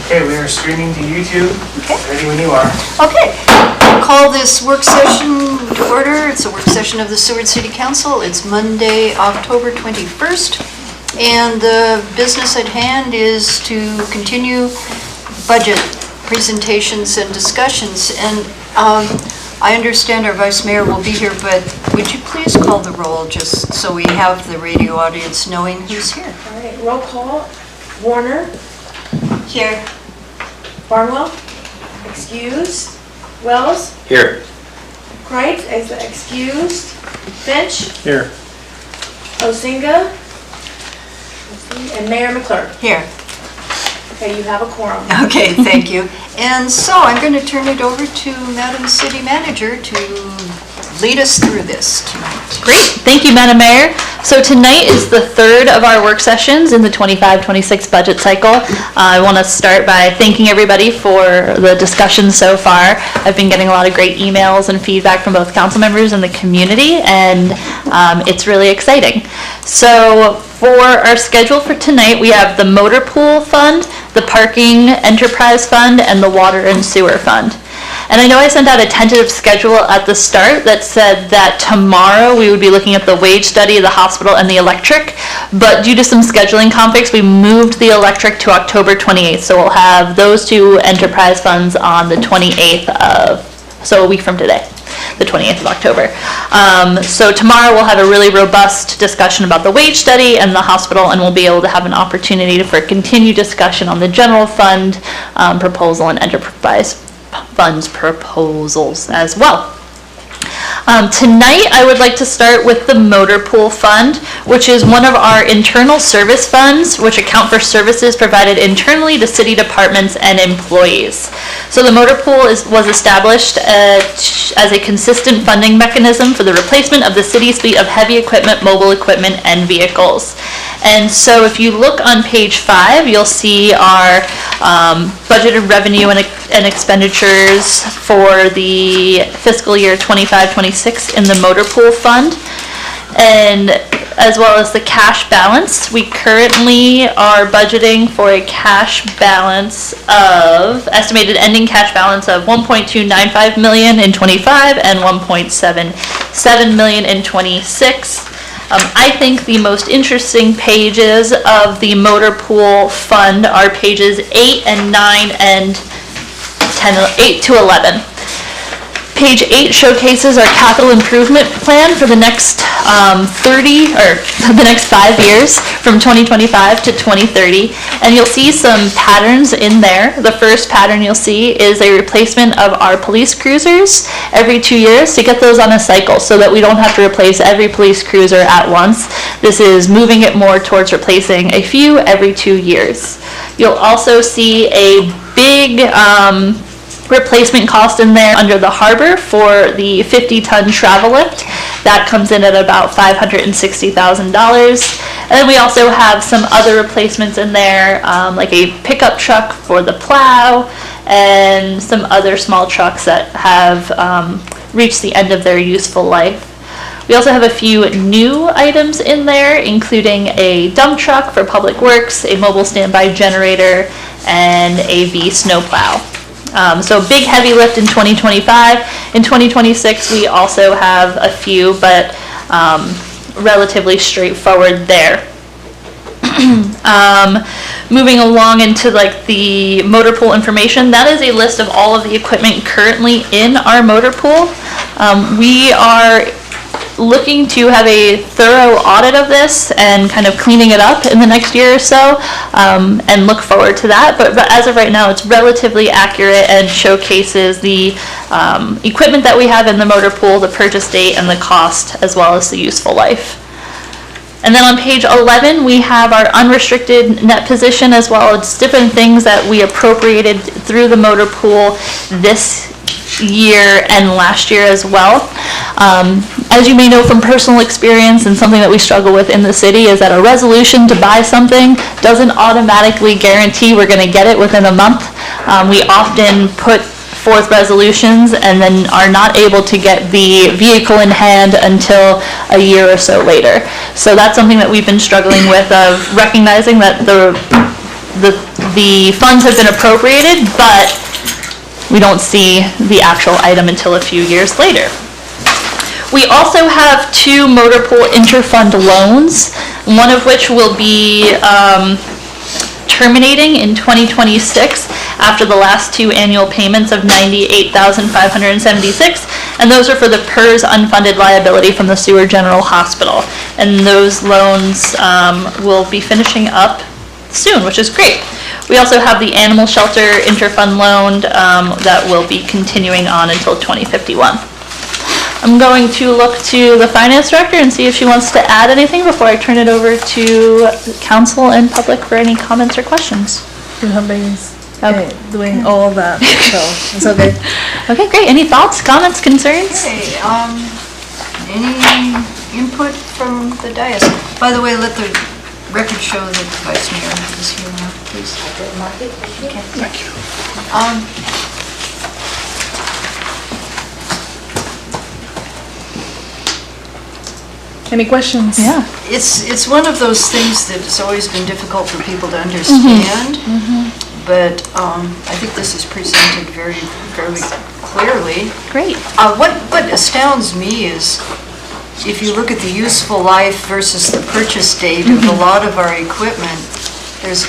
Okay, we are streaming to YouTube. Okay. Ready when you are. Okay, call this work session to order. It's a work session of the Seward City Council. It's Monday, October 21st. And the business at hand is to continue budget presentations and discussions. And I understand our Vice Mayor will be here, but would you please call the roll just so we have the radio audience knowing who's here? All right, roll call. Warner, Here. Barnwell, excused. Wells, Here. Kreitz, excused. Finch, Here. Osinga, and Mayor McClure. Here. Okay, you have a quorum. Okay, thank you. And so I'm going to turn it over to Madam City Manager to lead us through this tonight. Great, thank you, Madam Mayor. So tonight is the third of our work sessions in the 25-26 budget cycle. I want to start by thanking everybody for the discussion so far. I've been getting a lot of great emails and feedback from both council members and the community, and it's really exciting. So for our schedule for tonight, we have the motor pool fund, the parking enterprise fund, and the water and sewer fund. And I know I sent out a tentative schedule at the start that said that tomorrow we would be looking at the wage study, the hospital, and the electric. But due to some scheduling conflicts, we moved the electric to October 28th. So we'll have those two enterprise funds on the 28th of, so a week from today, the 28th of October. So tomorrow we'll have a really robust discussion about the wage study and the hospital, and we'll be able to have an opportunity for continued discussion on the general fund proposal and enterprise funds proposals as well. Tonight I would like to start with the motor pool fund, which is one of our internal service funds which account for services provided internally to city departments and employees. So the motor pool was established as a consistent funding mechanism for the replacement of the city's fleet of heavy equipment, mobile equipment, and vehicles. And so if you look on page 5, you'll see our budgeted revenue and expenditures for the fiscal year 25-26 in the motor pool fund, and as well as the cash balance. We currently are budgeting for a cash balance of, estimated ending cash balance of $1.295 million in 25 and $1.77 million in 26. I think the most interesting pages of the motor pool fund are pages 8 and 9 and 8 to 11. Page 8 showcases our capital improvement plan for the next 5 years from 2025 to 2030, and you'll see some patterns in there. The first pattern you'll see is a replacement of our police cruisers every 2 years to get those on a cycle so that we don't have to replace every police cruiser at once. This is moving it more towards replacing a few every 2 years. You'll also see a big replacement cost in there under the harbor for the 50-ton travel lift. That comes in at about $560,000. And then we also have some other replacements in there, like a pickup truck for the plow and some other small trucks that have reached the end of their useful life. We also have a few new items in there, including a dump truck for Public Works, a mobile standby generator, and a V snowplow. So big heavy lift in 2025. In 2026 we also have a few, but relatively straightforward there. Moving along into like the motor pool information, that is a list of all of the equipment currently in our motor pool. We are looking to have a thorough audit of this and kind of cleaning it up in the next year or so, and look forward to that. But as of right now, it's relatively accurate and showcases the equipment that we have in the motor pool, the purchase date, and the cost, as well as the useful life. And then on page 11, we have our unrestricted net position, as well as different things that we appropriated through the motor pool this year and last year as well. As you may know from personal experience, and something that we struggle with in the city, is that a resolution to buy something doesn't automatically guarantee we're going to get it within a month. We often put forth resolutions and then are not able to get the vehicle in hand until a year or so later. So that's something that we've been struggling with, of recognizing that the the funds have been appropriated, but we don't see the actual item until a few years later. We also have 2 motor pool interfund loans, one of which will be terminating in 2026 after the last 2 annual payments of $98,576, and those are for the PERS unfunded liability from the Seward General Hospital. And those loans will be finishing up soon, which is great. We also have the animal shelter interfund loan that will be continuing on until 2051. I'm going to look to the finance director and see if she wants to add anything before I turn it over to council and public for any comments or questions. Somebody's doing all that, so it's okay. Okay, great. Any thoughts, comments, concerns? Okay, any input from the dais? By the way, let the record show that the vice mayor is here now, please. Okay. Thank you. Any questions? Yeah. It's one of those things that has always been difficult for people to understand, but I think this is presented very clearly. Great. What astounds me is if you look at the useful life versus the purchase date of a lot of our equipment, there's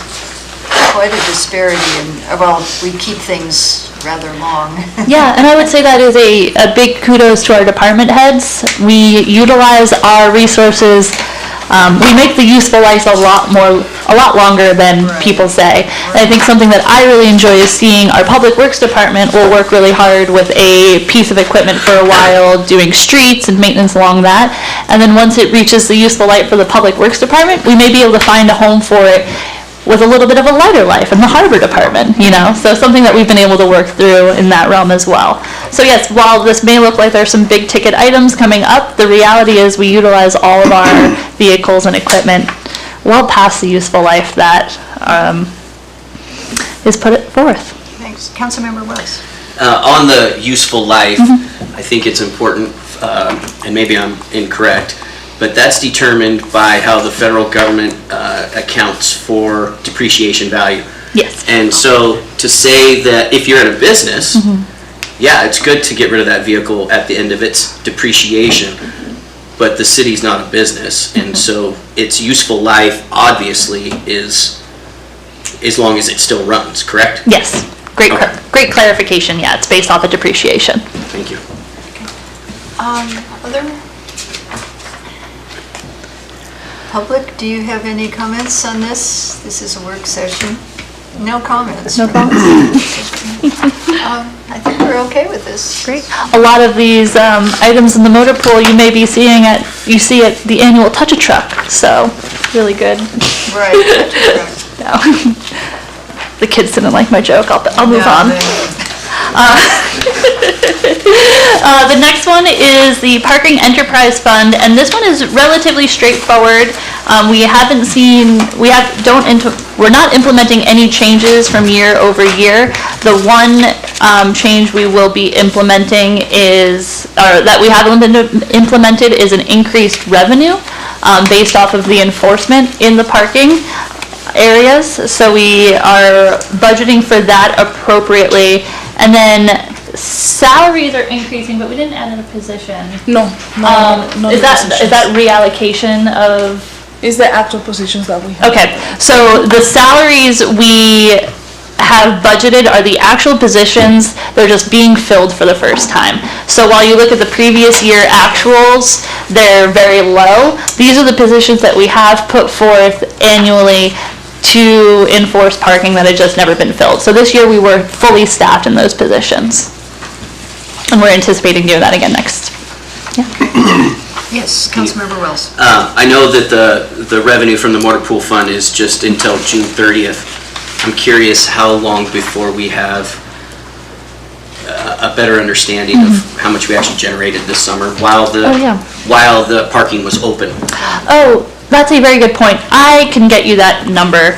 quite a disparity in, well, we keep things rather long. Yeah, and I would say that is a big kudos to our department heads. We utilize our resources. We make the useful life a lot longer than people say. And I think something that I really enjoy is seeing our Public Works Department will work really hard with a piece of equipment for a while, doing streets and maintenance along that. And then once it reaches the useful life for the Public Works Department, we may be able to find a home for it with a little bit of a lighter life in the harbor department, you know, so something that we've been able to work through in that realm as well. So yes, while this may look like there's some big ticket items coming up, the reality is we utilize all of our vehicles and equipment well past the useful life that is put it forth. Thanks. Councilmember Wells. On the useful life, I think it's important, and maybe I'm incorrect, but that's determined by how the federal government accounts for depreciation value. Yes. And so to say that if you're in a business, yeah, it's good to get rid of that vehicle at the end of its depreciation, but the city's not a business, and so its useful life obviously is as long as it still runs, correct? Yes. Great, Okay. great clarification. Yeah, it's based off of depreciation. Thank you. Other? Public, do you have any comments on this? This is a work session. No comments. No comments? I think we're okay with this. Great. A lot of these items in the motor pool you may be seeing at the annual Touch a Truck, so really good. Right. No. The kids didn't like my joke. I'll move on. The next one is the Parking Enterprise Fund, and this one is relatively straightforward. We're not implementing any changes from year over year. The one change we will be implementing that we have implemented is an increased revenue based off of the enforcement in the parking areas. So we are budgeting for that appropriately. And then salaries are increasing, but we didn't add in a position. No. Is that reallocation of? Is the actual positions that we have. Okay, so the salaries we have budgeted are the actual positions. They're just being filled for the first time. So while you look at the previous year actuals, they're very low. These are the positions that we have put forth annually to enforce parking that had just never been filled. So this year we were fully staffed in those positions. And we're anticipating doing that again next. Yeah. Yes, Councilmember Wells. I know that the revenue from the motor pool fund is just until June 30th. I'm curious how long before we have a better understanding of how much we actually generated this summer while the parking was open. Oh, that's a very good point. I can get you that number.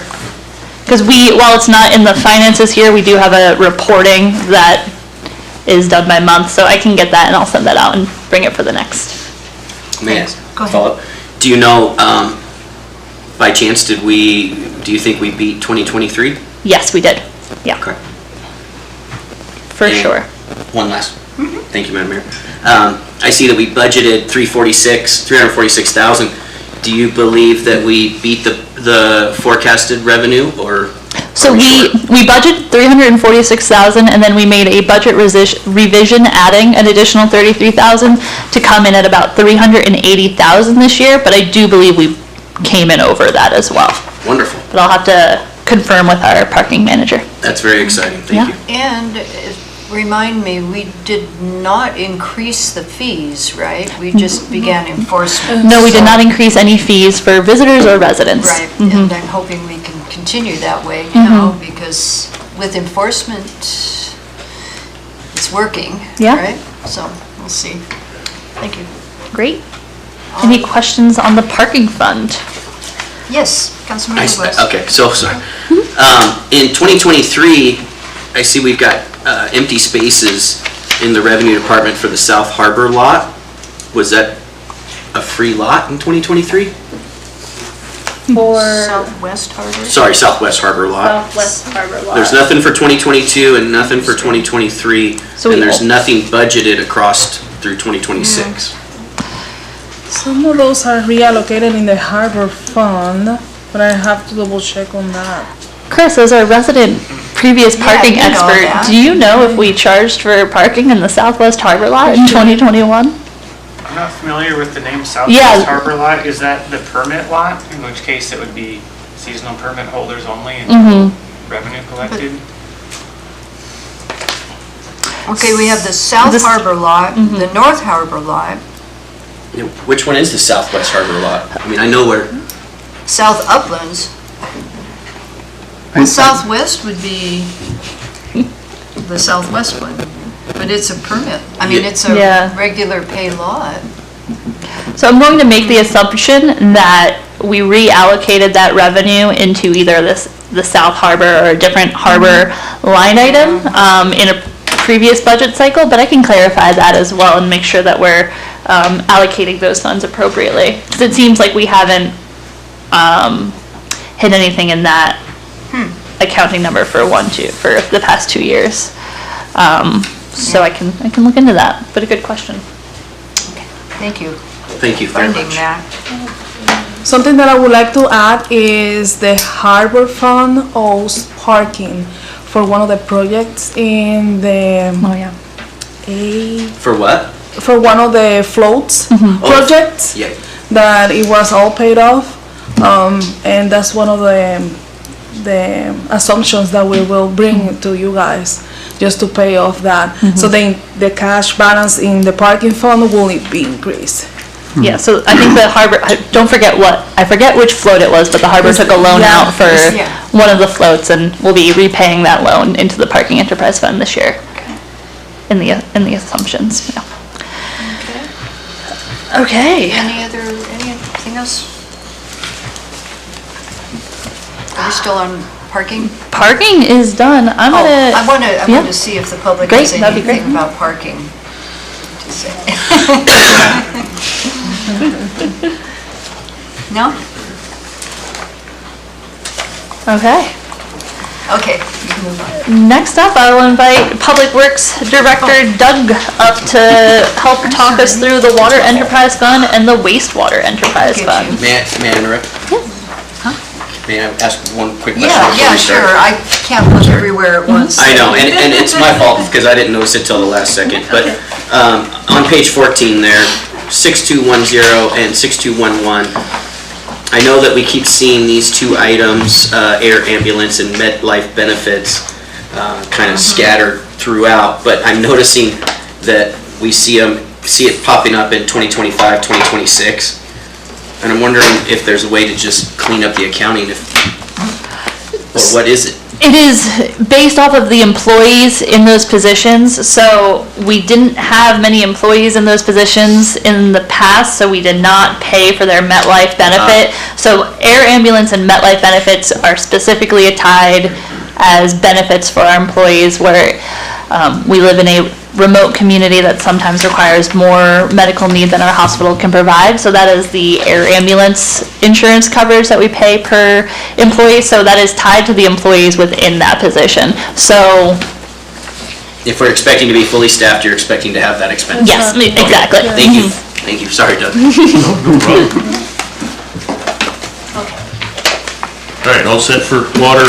Because while it's not in the finances here, we do have a reporting that is done by month, so I can get that and I'll send that out and bring it for the next. May I Go ahead. follow up? Do you know, by chance, do you think we beat 2023? Yes, we did. Yeah, Okay. for And sure. One last, thank you, Madam Mayor. I see that we budgeted 346,000. Do you believe that we beat the forecasted revenue, or? So are we short? budgeted 346,000, and then we made a budget revision, adding an additional 33,000 to come in at about 380,000 this year, but I do believe we came in over that as well. Wonderful. But I'll have to confirm with our parking manager. That's very exciting. Thank you. And remind me, we did not increase the fees, right? We just began enforcement. No, we did so- not increase any fees for visitors or residents. Right, Mhm. and I'm hoping we can continue that way now, because with enforcement, it's working, Yeah. right? So, we'll see. Thank you. Great. Any questions on the parking fund? Yes, Councilmember West. Okay, so sorry. In 2023, I see we've got empty spaces in the revenue department for the South Harbor lot. Was that a free lot in 2023? For Southwest Harbor? Sorry, Southwest Harbor lot. Southwest Harbor Lot. There's nothing for 2022 and nothing for 2023, So we and there's won't. nothing budgeted across through 2026. Some of those are reallocated in the harbor fund, but I have to double check on that. Chris, as our resident previous Yeah, parking you know expert, that. do you know if we charged for parking in the Southwest Harbor lot in 2021? I'm not familiar with the name Yeah. Southwest Harbor Lot. Is that the permit lot? In which case it would be seasonal permit holders only and revenue collected? Okay, we have the South This- Harbor lot, the North Harbor lot, Yeah, which one is the Southwest Harbor lot? I mean, I know where, South Uplands. Well, Southwest would be the southwest one, but it's a permit. I mean, Yeah. it's Yeah. a regular pay lot. So I'm going to make the assumption that we reallocated that revenue into either the South Harbor or a different harbor line item in a previous budget cycle, but I can clarify that as well and make sure that we're allocating those funds appropriately. Because it seems like we haven't hit anything in that accounting number for the past 2 years. So I can look into that, but a good question. Thank you thank you for very finding much. that. Something that I would like to add is the harbor fund owes parking for one of the projects in the Oh, yeah. For what? for one of the floats projects Yeah. that it was all paid off, and that's one of the assumptions that we will bring to you guys just to pay off that. So then the cash balance in the parking fund will be increased. Yeah, so I think the harbor, I forget which float it was, but the harbor took a loan Yeah. out for Yeah. one of the floats, and we'll be repaying that loan into the parking enterprise fund this year. In the assumptions, yeah. Okay. Anything else? Are we still on parking? Parking is done. I'm Oh, gonna. I want yeah. to see if the public Great, has that'd be great. anything about parking to say. No? Okay. Okay, you can move on. Next up, I will invite Public Works Director Doug up to help talk us through the Water Enterprise Fund and the Wastewater Enterprise Get Fund. you. May I interrupt? May I ask one quick question? Yeah, before yeah, we start? sure. I can't look everywhere at once. I know, and it's my fault because I didn't notice it till the last second, but on page 14 there, 6210 and 6211, I know that we keep seeing these two items, air ambulance and MetLife benefits, kind of scattered throughout, but I'm noticing that we see it popping up in 2025, 2026. And I'm wondering if there's a way to just clean up the accounting, or what is it? It is based off of the employees in those positions, so we didn't have many employees in those positions in the past, so we did not pay for their MetLife benefit. So air ambulance and MetLife benefits are specifically tied as benefits for our employees, where We live in a remote community that sometimes requires more medical need than our hospital can provide. So that is the air ambulance insurance coverage that we pay per employee. So that is tied to the employees within that position. So If we're expecting to be fully staffed, you're expecting to have that expense. yes, exactly. Thank you, thank you, sorry Doug. All right, all set for water,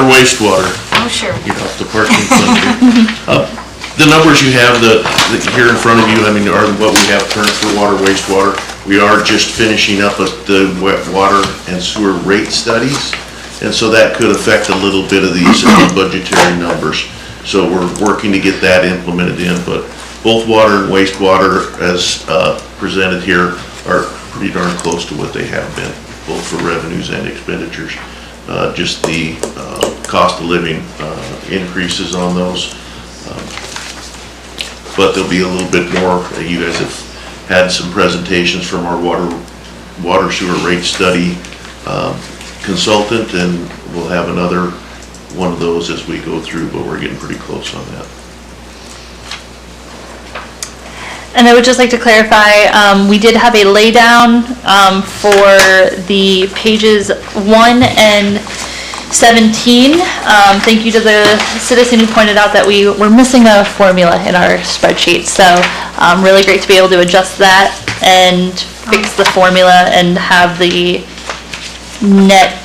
wastewater. Oh, sure. Get off the parking thunder. The numbers you have here in front of you, I mean, are what we have current for water, wastewater. We are just finishing up the water and sewer rate studies, and so that could affect a little bit of these budgetary numbers. So we're working to get that implemented in, but both water and wastewater, as presented here, are pretty darn close to what they have been, both for revenues and expenditures. Just the cost of living increases on those. But there'll be a little bit more. You guys have had some presentations from our water sewer rate study consultant, and we'll have another one of those as we go through, but we're getting pretty close on that. And I would just like to clarify, we did have a laydown for the pages 1 and 17. Thank you to the citizen who pointed out that we were missing a formula in our spreadsheet. So really great to be able to adjust that and fix the formula and have the net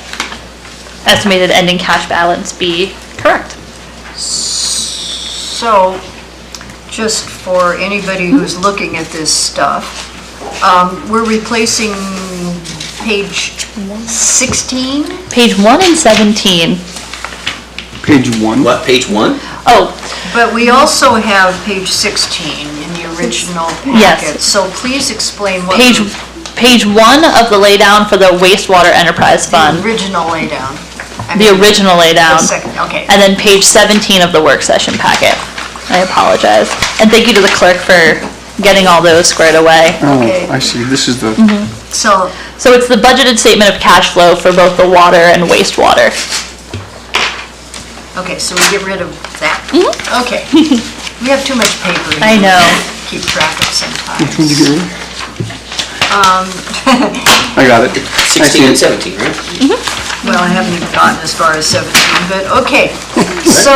estimated ending cash balance be correct. So, just for anybody who's looking at this stuff, we're replacing page 16? Page 1 and 17. Page 1? What, page 1? Oh, But we also have page 16 in the original Yes. packet. So please explain what page 1 of the laydown for the wastewater enterprise the fund, original laydown. I the mean, original the laydown, second, okay. and then page 17 of the work session packet. I apologize. And thank you to the clerk for getting all those squared away. Okay. Oh, I see, this is the, So, So it's the budgeted statement of cash flow for both the water and wastewater. okay, so we get rid of that? Okay. We have too much paper here. I know. to Keep track of sometimes. which one did you get rid of? I got it. I see 16 and it. 17, right? Well, I haven't even gotten as far as 17, but okay. So,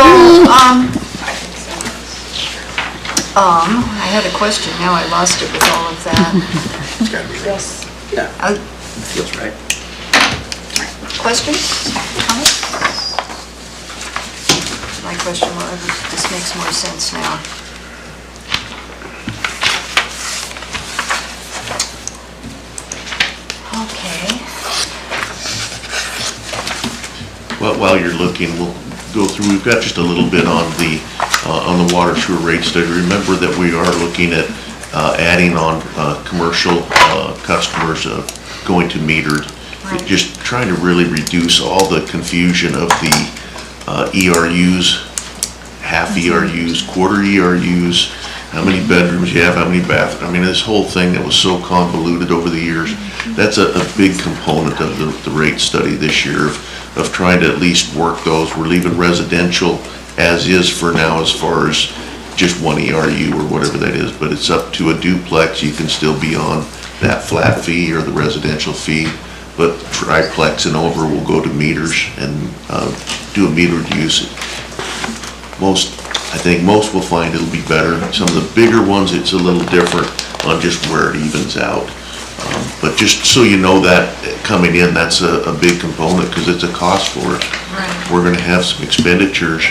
I had a question, now I lost it with all of that. It's gotta be right. Yeah, feels right. Questions? Comments? My question, well, this makes more sense now. Okay. Well, while you're looking, we'll go through, we've got just a little bit on the water sewer rate study. Remember that we are looking at adding on commercial customers going to metered. Right. Just trying to really reduce all the confusion of the ERUs, half ERUs, quarter ERUs, how many bedrooms you have, how many bathrooms. I mean, this whole thing that was so convoluted over the years, that's a big component of the rate study this year of trying to at least work those. We're leaving residential as is for now as far as just one ERU or whatever that is, but it's up to a duplex. You can still be on that flat fee or the residential fee, but triplex and over will go to meters and do a metered use. I think most will find it'll be better. Some of the bigger ones, it's a little different on just where it evens out. But just so you know that coming in, that's a big component because it's a cost for it. Right. We're gonna have some expenditures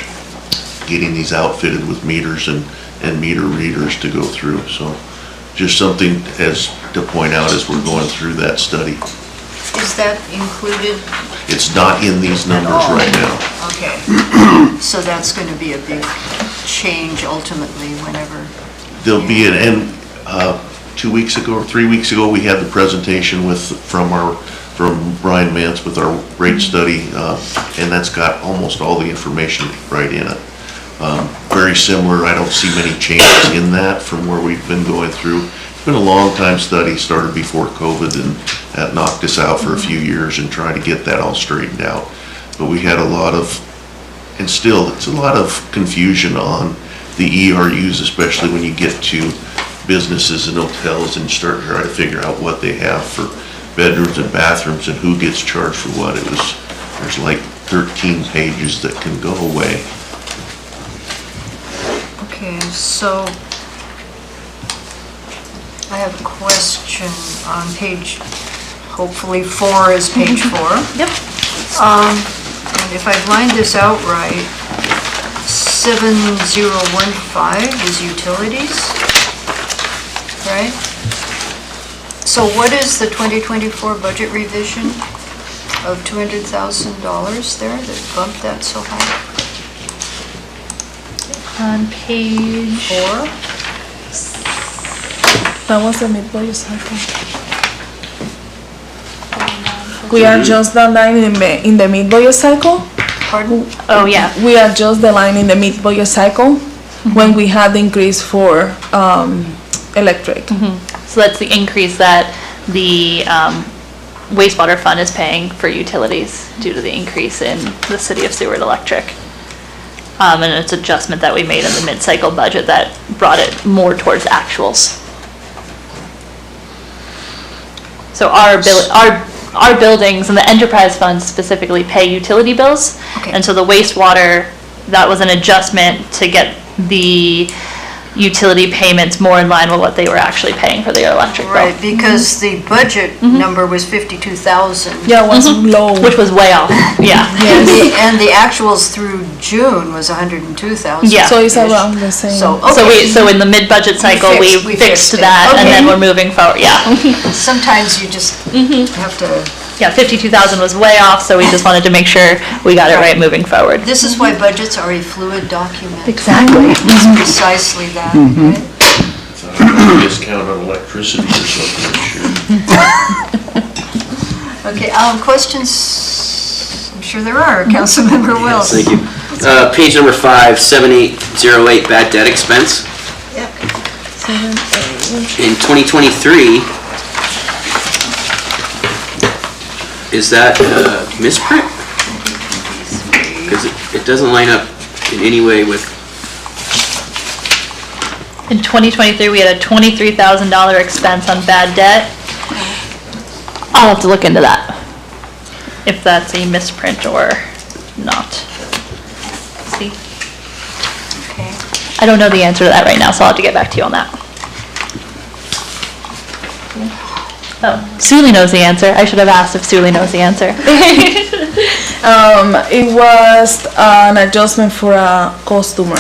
getting these outfitted with meters and meter readers to go through. So just something as to point out as we're going through that study. Is that included? It's not in these numbers all? right now. Okay. So that's going to be a big change ultimately whenever. There'll be an, and 2 weeks ago or 3 weeks ago, we had the presentation from Brian Mance with our rate study, and that's got almost all the information right in it. Very similar, I don't see many changes in that from where we've been going through. It's been a long time study, started before COVID, and that knocked us out for a few years and trying to get that all straightened out. But we had a lot of, and still, it's a lot of confusion on the ERUs, especially when you get to businesses and hotels and start trying to figure out what they have for bedrooms and bathrooms and who gets charged for what. There's like 13 pages that can go away. Okay, so I have a question on page, hopefully 4 is page 4. Yep. And if I've lined this out right, 7015 is utilities, right? So what is the 2024 budget revision of $200,000 there that bumped that so high? On page 4? That was the mid-budget cycle. We adjust the line in the mid-budget cycle. Pardon? Oh, yeah. We adjust the line in the mid-budget cycle when we had the increase for electric. So that's the increase that the wastewater fund is paying for utilities due to the increase in the City of Seward Electric. And it's adjustment that we made in the mid-cycle budget that brought it more towards actuals. So our buildings and the enterprise funds specifically pay utility bills. Okay. And so the wastewater, that was an adjustment to get the utility payments more in line with what they were actually paying for their electric bill. Right, because the budget number was 52,000. Yeah, it was low. Which was way off, yeah. And the actuals through June was 102,000. Yeah. So it's around the same. So, So okay. so in the mid-budget cycle, we we fixed fixed it. that, and then Okay. we're moving forward, yeah. Sometimes you just have to, Yeah, 52,000 was way off, so we just wanted to make sure we got it right moving forward. this is why budgets are a fluid document. Exactly. It's precisely that, right? It's a discount on electricity or something, I'm sure. Okay, questions? I'm sure there are. Councilmember Wells. Thank you. Page number 5, 7808, bad debt expense. In 2023, is that a misprint? Because it doesn't line up in any way with, In 2023, we had a $23,000 expense on bad debt. I'll have to look into that, if that's a misprint or not. See, Okay. I don't know the answer to that right now, so I'll have to get back to you on that. Oh, Suli knows the answer. I should have asked if Suli knows the answer. It was an adjustment for a customer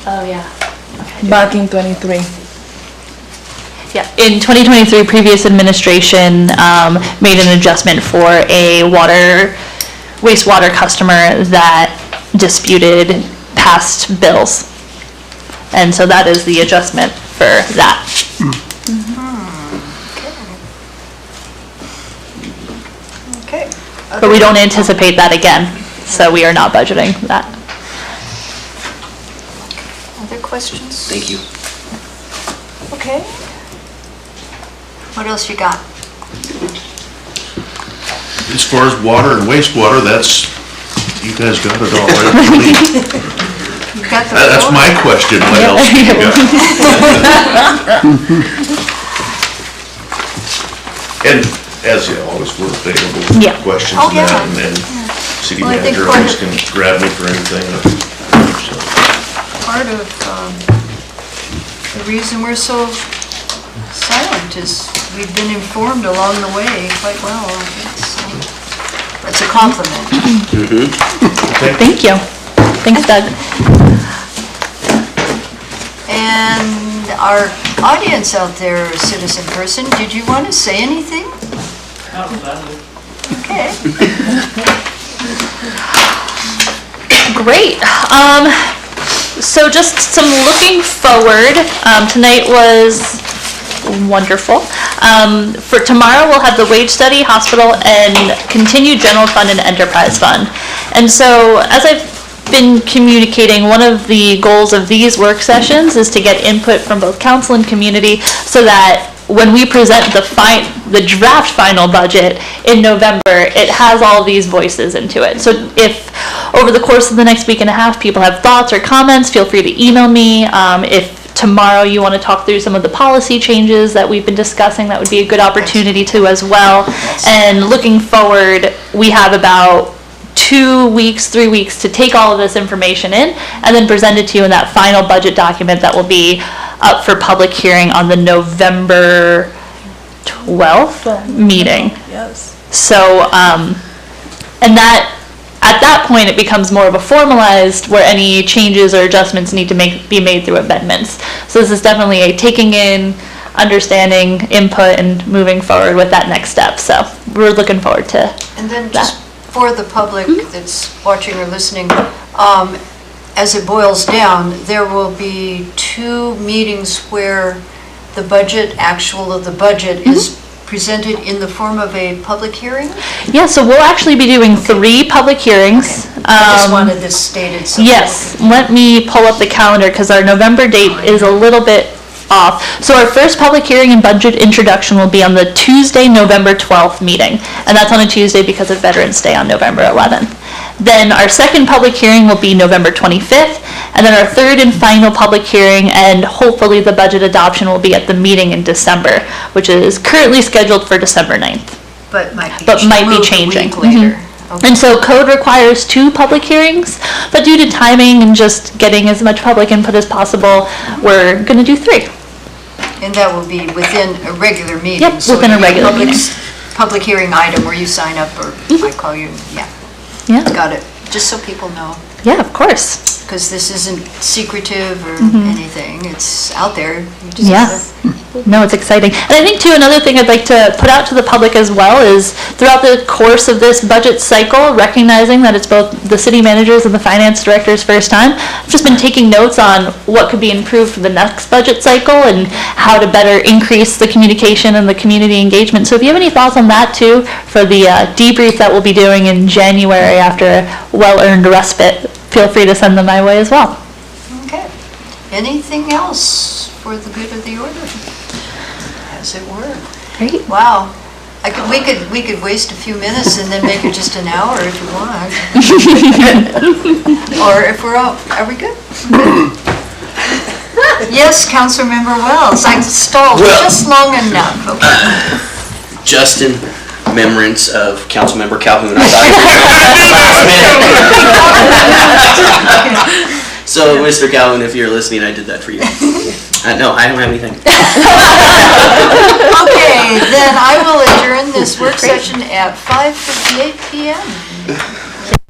Oh, yeah. back in 23. Yeah, in 2023, previous administration made an adjustment for a wastewater customer that disputed past bills. And so that is the adjustment for that. Okay. But we don't anticipate that again, so we are not budgeting that. Other questions? thank you. Okay. What else you got? As far as water and wastewater, you guys got it all right for me. You got the That's floor? my question, what else do you got? And as you always, we're available Yeah. for questions Oh, and yeah. that, and then city Well, I think manager part always of- can grab me for anything. So, Part of the reason we're so silent is we've been informed along the way quite well. It's a compliment. Thank you. Thanks, Doug. And our audience out there, citizen person, did you want to say anything? Okay. Great. So just some looking forward. Tonight was wonderful. For tomorrow, we'll have the wage study, hospital, and continued general fund and enterprise fund. And so, as I've been communicating, one of the goals of these work sessions is to get input from both council and community so that when we present the draft final budget in November, it has all these voices into it. So if over the course of the next week and a half, people have thoughts or comments, feel free to email me. If tomorrow you want to talk through some of the policy changes that we've been discussing, that would be a good opportunity to as well. And looking forward, we have about 2 weeks, 3 weeks to take all of this information in and then present it to you in that final budget document that will be up for public hearing on the November 12th meeting. Yes. So, and that, at that point, it becomes more of a formalized where any changes or adjustments need to be made through amendments. So this is definitely a taking in, understanding, input, and moving forward with that next step. So we're looking forward to And then that. just for the public that's watching or listening, as it boils down, there will be 2 meetings where the budget, actual of the budget, is presented in the form of a public hearing? Yeah, so we'll actually be doing 3 public hearings. I just wanted this stated. So Yes, let me pull up the calendar because our November date is a little bit off. So our first public hearing and budget introduction will be on the Tuesday, November 12th meeting. And that's on a Tuesday because of Veterans Day on November 11th. Then our second public hearing will be November 25th. And then our third and final public hearing and hopefully the budget adoption will be at the meeting in December, which is currently scheduled for December 9th. But might be Moved a changing. week Later. Okay. And so code requires 2 public hearings, but due to timing and just getting as much public input as possible, we're going to do 3. And that will be within a regular meeting? Yep, so within a it'll be regular public- meeting. Public hearing item where you sign up or I call you, yeah, Yeah, got it. Just so people know, yeah, of course. because this isn't secretive or anything, it's out there. You just Yeah. gotta- No, it's exciting. And I think too, another thing I'd like to put out to the public as well is throughout the course of this budget cycle, recognizing that it's both the city managers and the finance director's first time, I've just been taking notes on what could be improved for the next budget cycle and how to better increase the communication and the community engagement. So if you have any thoughts on that too, for the debrief that we'll be doing in January after a well-earned respite, feel free to send them my way as well. Okay. Anything else for the good of the order? As it were. Great. Wow. We could waste a few minutes and then make it just an hour if you want. Or if we're all, are we good? Yes, Councilmember Wells, I stalled Well- just long enough. Okay. Just in remembrance of Councilmember Calhoun, I thought. So, Mr. Calhoun, if you're listening, I did that for you. No, I don't have anything. Okay, then I will adjourn this work session at 5:58 PM.